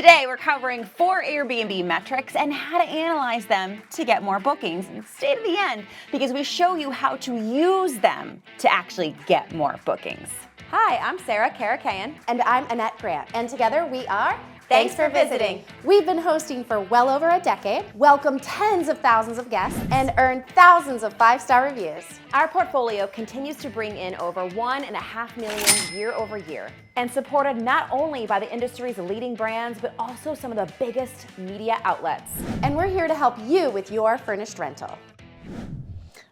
Today, we're covering 4 Airbnb metrics and how to analyze them to get more bookings. And stay to the end because we show you how to use them to actually get more bookings. Hi, I'm Sarah Karakayan. And I'm Annette Grant. And together we are Thanks for visiting. We've been hosting for well over a decade, welcomed tens of thousands of guests, and earned thousands of 5-star reviews. Our portfolio continues to bring in over 1.5 million year over year, and supported not only by the industry's leading brands, but also some of the biggest media outlets. And we're here to help you with your furnished rental.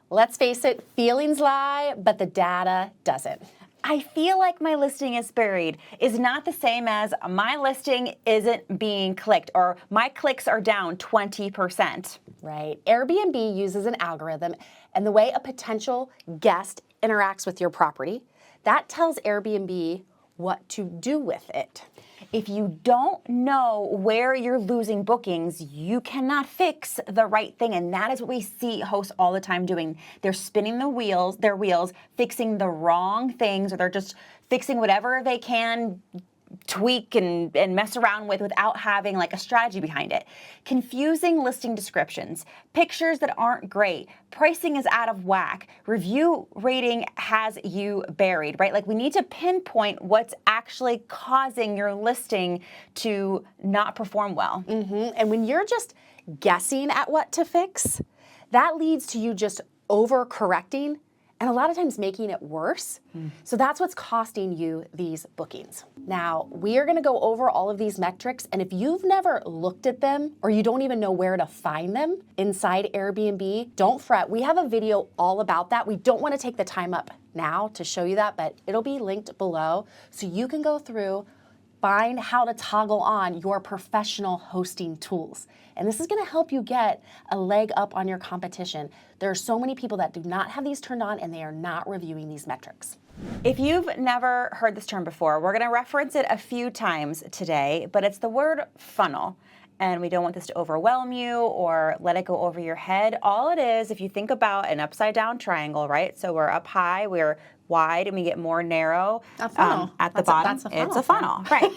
Let's face it, feelings lie, but the data doesn't. I feel like my listing is buried is not the same as my listing isn't being clicked or my clicks are down 20%. Right. Airbnb uses an algorithm, and the way a potential guest interacts with your property, that tells Airbnb what to do with it. If you don't know where you're losing bookings, you cannot fix the right thing. And that is what we see hosts all the time doing. They're spinning their wheels, fixing the wrong things, or they're just fixing whatever they can tweak and mess around with without having like a strategy behind it. Confusing listing descriptions, pictures that aren't great, pricing is out of whack, review rating has you buried, right? Like we need to pinpoint what's actually causing your listing to not perform well. And when you're just guessing at what to fix, that leads to you just overcorrecting and a lot of times making it worse. So that's what's costing you these bookings. Now, we are gonna go over all of these metrics, and if you've never looked at them or you don't even know where to find them inside Airbnb, don't fret. We have a video all about that. We don't wanna take the time up now to show you that, but it'll be linked below so you can go through, find how to toggle on your professional hosting tools. And this is gonna help you get a leg up on your competition. There are so many people that do not have these turned on and they are not reviewing these metrics. If you've never heard this term before, we're gonna reference it a few times today, but it's the word funnel. And we don't want this to overwhelm you or let it go over your head. All it is, if you think about an upside down triangle, right? So we're up high, we're wide, and we get more narrow A funnel. At the bottom. It's a funnel, right?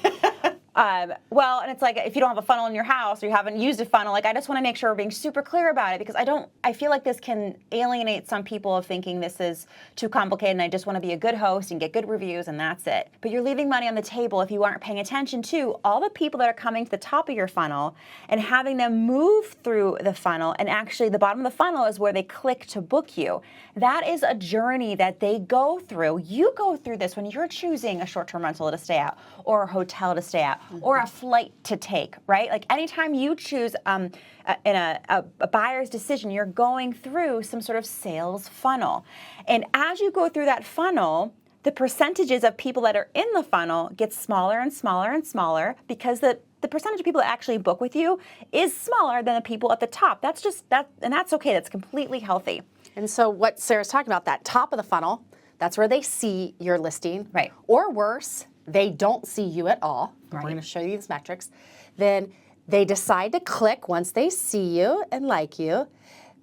Well, and it's like if you don't have a funnel in your house or you haven't used a funnel, like I just want to make sure we're being super clear about it because I feel like this can alienate some people of thinking this is too complicated and I just want to be a good host and get good reviews and that's it. But you're leaving money on the table if you aren't paying attention to all the people that are coming to the top of your funnel and having them move through the funnel, and actually the bottom of the funnel is where they click to book you. That is a journey that they go through. You go through this when you're choosing a short-term rental to stay at or a hotel to stay at or a flight to take, right? Like anytime you choose in a buyer's decision, you're going through some sort of sales funnel. And as you go through that funnel, the percentages of people that are in the funnel get smaller and smaller and smaller because the percentage of people that actually book with you is smaller than the people at the top. That's just that, and that's okay. That's completely healthy. And so what Sarah's talking about, that top of the funnel, that's where they see your listing. Right. Or worse, they don't see you at all. Right. We're going to show you these metrics. Then they decide to click once they see you and like you.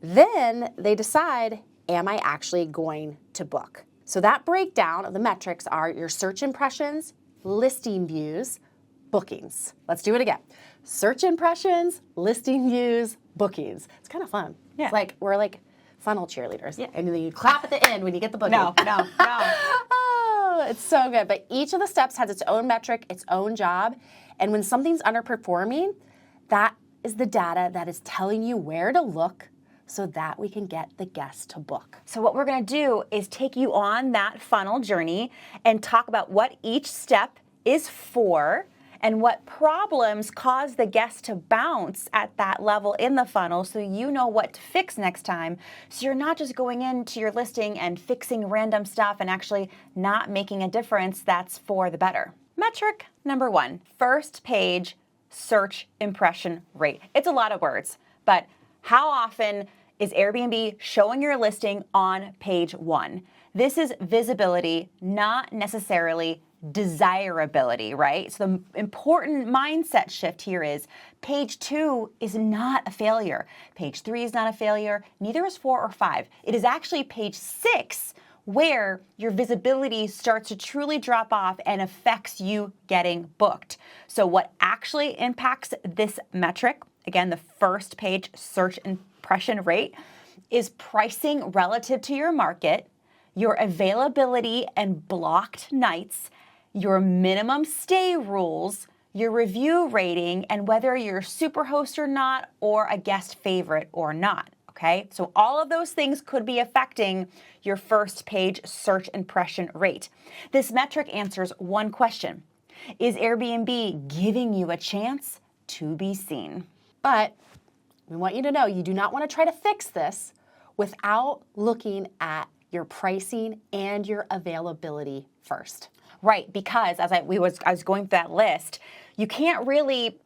Then they decide, am I actually going to book? So that breakdown of the metrics are your search impressions, listing views, bookings. Let's do it again. Search impressions, listing views, bookings. It's kind of fun. Yeah. It's like we're like funnel cheerleaders. Yeah. And then you clap at the end when you get the booking. No. Oh, it's so good. But each of the steps has its own metric, its own job. And when something's underperforming, that is the data that is telling you where to look so that we can get the guests to book. So what we're going to do is take you on that funnel journey and talk about what each step is for and what problems cause the guest to bounce at that level in the funnel so you know what to fix next time. So you're not just going into your listing and fixing random stuff and actually not making a difference that's for the better. Metric number 1, first page search impression rate. It's a lot of words, but how often is Airbnb showing your listing on page 1? This is visibility, not necessarily desirability, right? So the important mindset shift here is page 2 is not a failure. Page 3 is not a failure. Neither is 4 or 5. It is actually page 6 where your visibility starts to truly drop off and affects you getting booked. So what actually impacts this metric, again, the first page search impression rate, is pricing relative to your market, your availability and blocked nights, your minimum stay rules, your review rating, and whether you're a superhost or not, or a guest favorite or not. Okay, so all of those things could be affecting your first page search impression rate. This metric answers one question: is Airbnb giving you a chance to be seen? But we want you to know you do not want to try to fix this without looking at your pricing and your availability first. Right, because as I was going through that list, you can't really,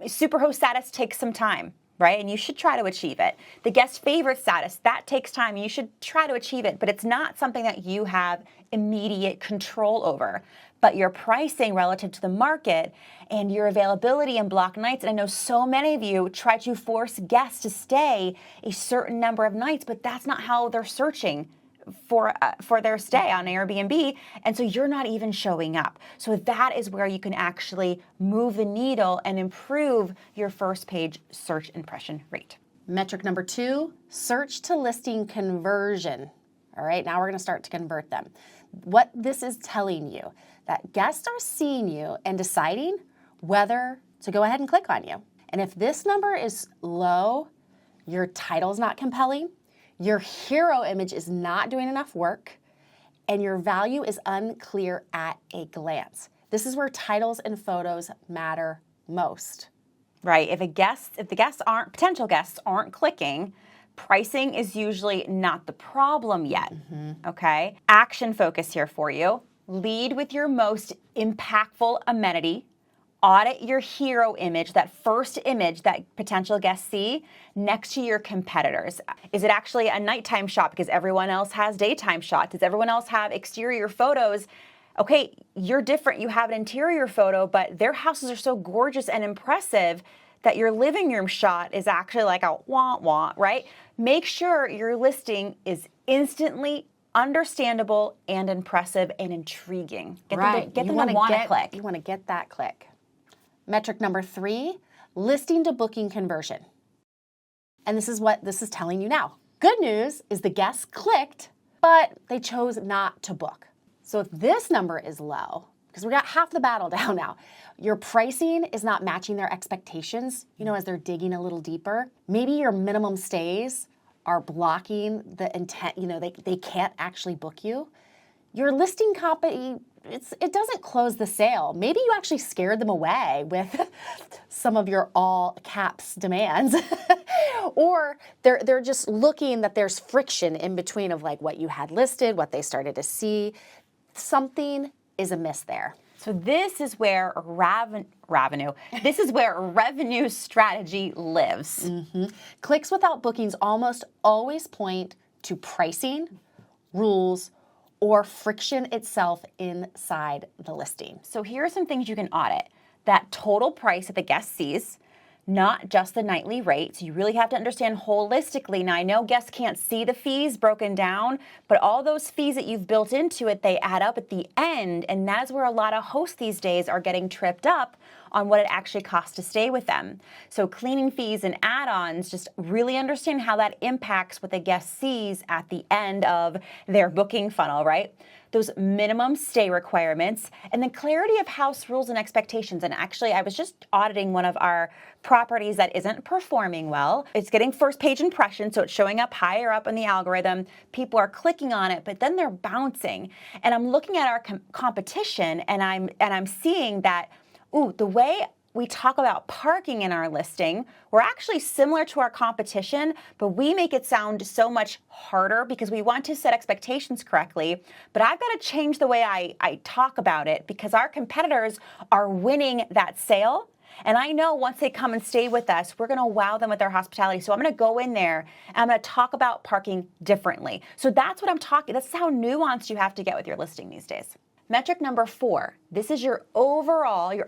superhost status takes some time, right? And you should try to achieve it. The guest favorite status, that takes time, and you should try to achieve it, but it's not something that you have immediate control over. But your pricing relative to the market and your availability and block nights, and I know so many of you try to force guests to stay a certain number of nights, but that's not how they're searching for their stay on Airbnb, and so you're not even showing up. So that is where you can actually move the needle and improve your first page search impression rate. Metric number 2, search to listing conversion. All right, now we're going to start to convert them. What this is telling you, that guests are seeing you and deciding whether to go ahead and click on you. And if this number is low, your title's not compelling, your hero image is not doing enough work, and your value is unclear at a glance. This is where titles and photos matter most. Right. If potential guests aren't clicking, pricing is usually not the problem yet. Okay. Action focus here for you. Lead with your most impactful amenity. Audit your hero image, that first image that potential guests see, next to your competitors. Is it actually a nighttime shot because everyone else has daytime shots? Does everyone else have exterior photos? Okay, you're different. You have an interior photo, but their houses are so gorgeous and impressive that your living room shot is actually like a wah-wah, right? Make sure your listing is instantly understandable and impressive and intriguing. Get them to want to click. You want to get that click. Metric number 3, listing to booking conversion. And this is what this is telling you now. Good news is the guests clicked, but they chose not to book. So if this number is low, because we got half the battle down now, your pricing is not matching their expectations, as they're digging a little deeper. Maybe your minimum stays are blocking the intent, they can't actually book you. Your listing copy, it doesn't close the sale. Maybe you actually scared them away with some of your all caps demands. Or they're just looking that there's friction in between of like what you had listed, what they started to see. Something is amiss there. So this is where revenue strategy lives. Clicks without bookings almost always point to pricing, rules, or friction itself inside the listing. So here are some things you can audit. That total price that the guest sees, not just the nightly rate. So you really have to understand holistically. Now, I know guests can't see the fees broken down, but all those fees that you've built into it, they add up at the end. And that is where a lot of hosts these days are getting tripped up on what it actually costs to stay with them. So cleaning fees and add-ons, just really understand how that impacts what the guest sees at the end of their booking funnel, right? Those minimum stay requirements, and then clarity of house rules and expectations. And actually, I was just auditing one of our properties that isn't performing well. It's getting first page impressions, so it's showing up higher up in the algorithm. People are clicking on it, but then they're bouncing. And I'm looking at our competition, and I'm seeing that, the way we talk about parking in our listing, we're actually similar to our competition, but we make it sound so much harder because we want to set expectations correctly. But I've got to change the way I talk about it because our competitors are winning that sale. And I know once they come and stay with us, we're going to wow them with our hospitality. So I'm going to go in there and I'm going to talk about parking differently. So that's what I'm talking. That's how nuanced you have to get with your listing these days. Metric number 4, this is your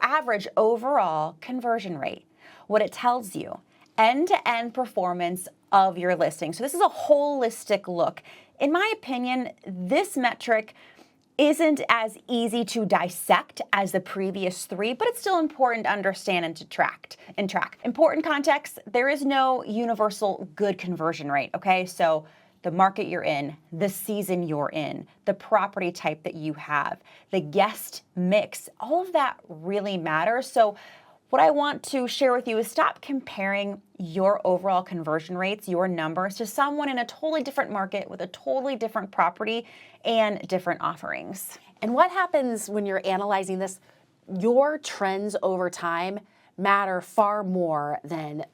average overall conversion rate. What it tells you, end-to-end performance of your listing. So this is a holistic look. in my opinion, this metric isn't as easy to dissect as the previous three, but it's still important to understand and to track. Important context, there is no universal good conversion rate, okay? So the market you're in, the season you're in, the property type that you have, the guest mix, all of that really matters. So what I want to share with you is stop comparing your overall conversion rates, your numbers, to someone in a totally different market with a totally different property and different offerings. And what happens when you're analyzing this? Your trends over time matter far more than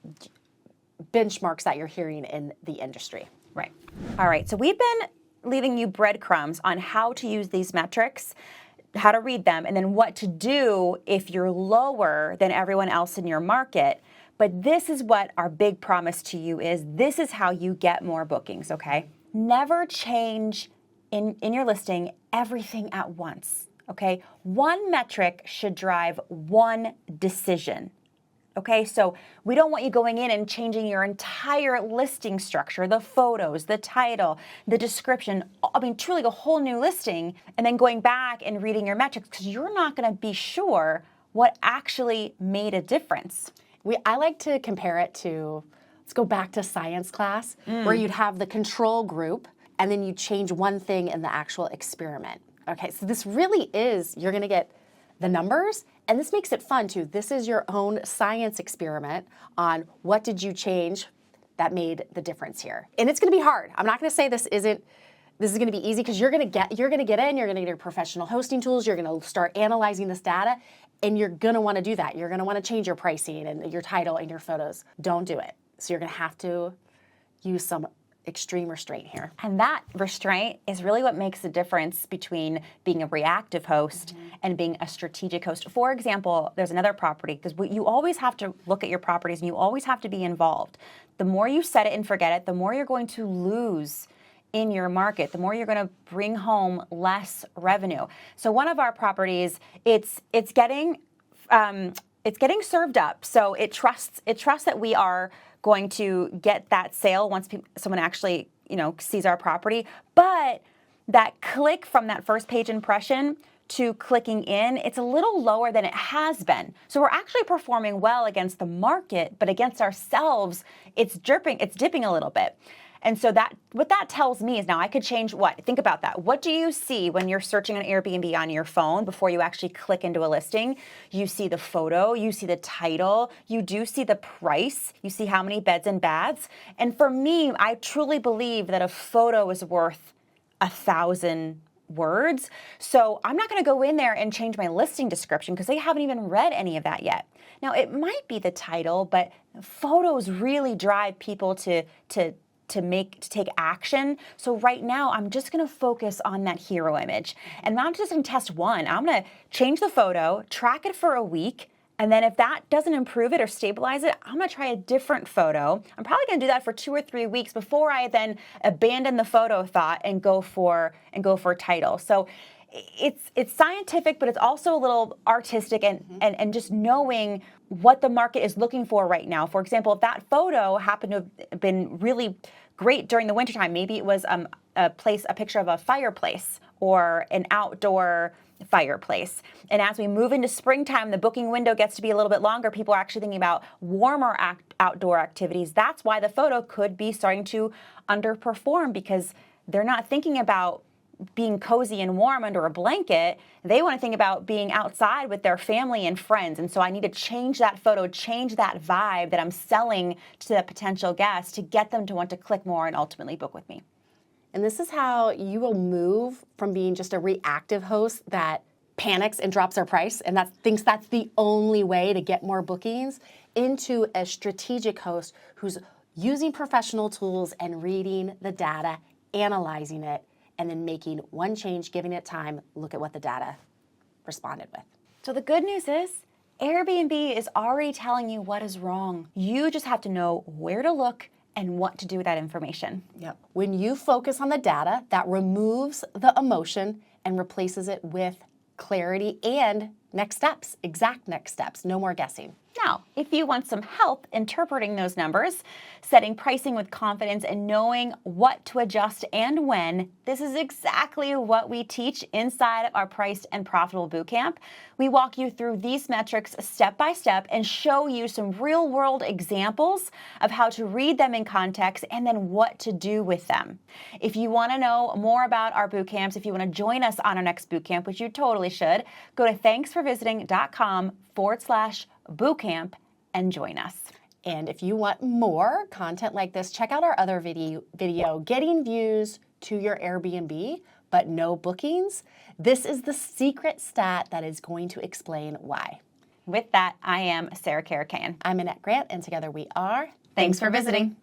benchmarks that you're hearing in the industry. Right. All right. So we've been leaving you breadcrumbs on how to use these metrics, how to read them, and then what to do if you're lower than everyone else in your market. But this is what our big promise to you is. This is how you get more bookings, okay? Never change in your listing everything at once, okay? One metric should drive one decision. Okay, so we don't want you going in and changing your entire listing structure, the photos, the title, the description, I mean, truly a whole new listing, and then going back and reading your metrics because you're not going to be sure what actually made a difference. I like to compare it to, let's go back to science class, where you'd have the control group, and then you change one thing in the actual experiment. Okay, so this really is, you're going to get the numbers, and this makes it fun too. This is your own science experiment on what did you change that made the difference here. And it's going to be hard. I'm not going to say this is going to be easy because you're going to get in, you're going to get your professional hosting tools, you're going to start analyzing this data, and you're going to want to do that. You're going to want to change your pricing and your title and your photos. Don't do it. So you're going to have to use some extreme restraint here. And that restraint is really what makes the difference between being a reactive host and being a strategic host. For example, there's another property, because you always have to look at your properties and you always have to be involved. The more you set it and forget it, the more you're going to lose in your market, the more you're going to bring home less revenue. So one of our properties, it's getting served up. So it trusts that we are going to get that sale once someone actually, sees our property. But that click from that first page impression to clicking in, it's a little lower than it has been. So we're actually performing well against the market, but against ourselves, it's dipping a little bit. And so what that tells me is now I could change what? Think about that. What do you see when you're searching on Airbnb on your phone before you actually click into a listing? You see the photo, you see the title, you do see the price, you see how many beds and baths. And for me, I truly believe that a photo is worth 1,000 words. So I'm not going to go in there and change my listing description because they haven't even read any of that yet. Now, it might be the title, but photos really drive people to take action. So right now, I'm just going to focus on that hero image. And I'm just going to test one. I'm going to change the photo, track it for a week, and then if that doesn't improve it or stabilize it, I'm going to try a different photo. I'm probably going to do that for 2 or 3 weeks before I then abandon the photo thought and go for a title. So it's scientific, but it's also a little artistic and just knowing what the market is looking for right now. For example, if that photo happened to have been really great during the wintertime, maybe it was a picture of a fireplace or an outdoor fireplace. And as we move into springtime, the booking window gets to be a little bit longer. People are actually thinking about warmer outdoor activities. That's why the photo could be starting to underperform because they're not thinking about being cozy and warm under a blanket. They want to think about being outside with their family and friends. And so I need to change that photo, change that vibe that I'm selling to the potential guest to get them to want to click more and ultimately book with me. And this is how you will move from being just a reactive host that panics and drops their price and thinks that's the only way to get more bookings into a strategic host who's using professional tools and reading the data, analyzing it, and then making one change, giving it time, look at what the data responded with. So the good news is Airbnb is already telling you what is wrong. You just have to know where to look and what to do with that information. Yep. When you focus on the data, that removes the emotion and replaces it with clarity and next steps, exact next steps, no more guessing. Now, if you want some help interpreting those numbers, setting pricing with confidence, and knowing what to adjust and when, this is exactly what we teach inside of our Priced and Profitable Bootcamp. We walk you through these metrics step by step and show you some real-world examples of how to read them in context and then what to do with them. If you want to know more about our bootcamps, if you want to join us on our next bootcamp, which you totally should, go to thanksforvisiting.com/bootcamp and join us. And if you want more content like this, check out our other video, Getting Views to Your Airbnb, but No Bookings. This is the secret stat that is going to explain why. With that, I am Sarah Karakayan. I'm Annette Grant, and together we are Thanks for visiting.